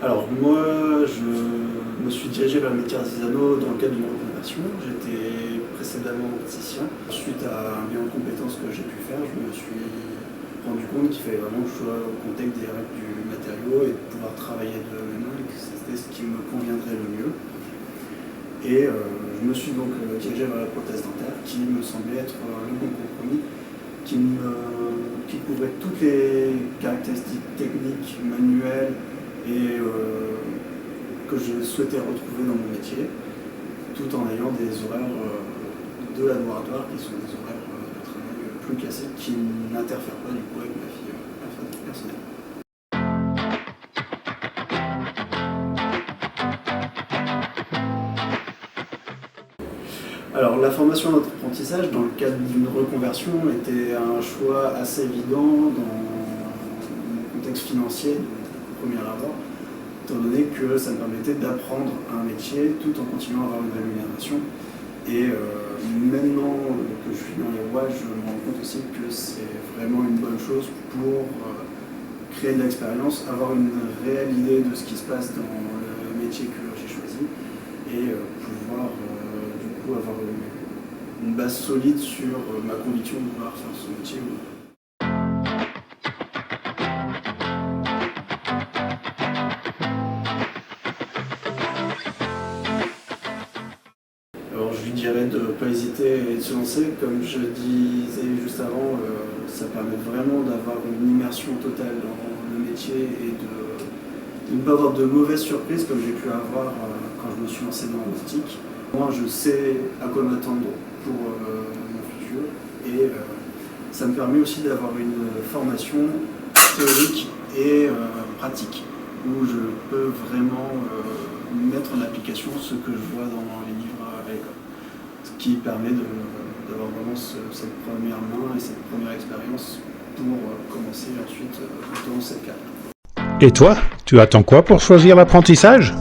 Alors moi, je me suis dirigé vers le métier artisanaux dans le cadre d'une reconversion. J'étais précédemment opticien. Suite à un bilan de compétences que j'ai pu faire, je me suis rendu compte qu'il fallait vraiment que je sois au contact des règles du matériau et de pouvoir travailler de mes mains et que c'était ce qui me conviendrait le mieux. Et je me suis donc dirigé vers la prothèse dentaire qui me semblait être le bon compromis, qui couvrait toutes les caractéristiques techniques, manuelles et que je souhaitais retrouver dans mon métier, tout en ayant des horaires de laboratoire qui sont des horaires de travail plus classiques qui n'interfèrent pas du coup avec ma vie personnelle. Alors la formation d'apprentissage dans le cadre d'une reconversion était un choix assez évident dans mon contexte financier au premier abord, étant donné que ça me permettait d'apprendre un métier tout en continuant à avoir une rémunération. Et maintenant que je suis dans les voies, je me rends compte aussi que c'est vraiment une bonne chose pour créer de l'expérience, avoir une réelle idée de ce qui se passe dans le métier que j'ai choisi et pouvoir avoir une base solide sur ma conviction de vouloir faire ce métier. Alors je lui dirais de ne pas hésiter et de se lancer. Comme je disais juste avant, ça permet vraiment d'avoir une immersion totale dans le métier et de ne pas avoir de mauvaises surprises comme j'ai pu avoir quand je me suis lancé dans l'optique. Moi, je sais à quoi m'attendre pour mon futur et ça me permet aussi d'avoir une formation théorique et pratique où je peux vraiment mettre en application ce que je vois dans les livres à l'école. Ce qui permet d'avoir vraiment cette première main et cette première expérience pour commencer ensuite dans cette carrière. Et toi, tu attends quoi pour choisir l'apprentissage ?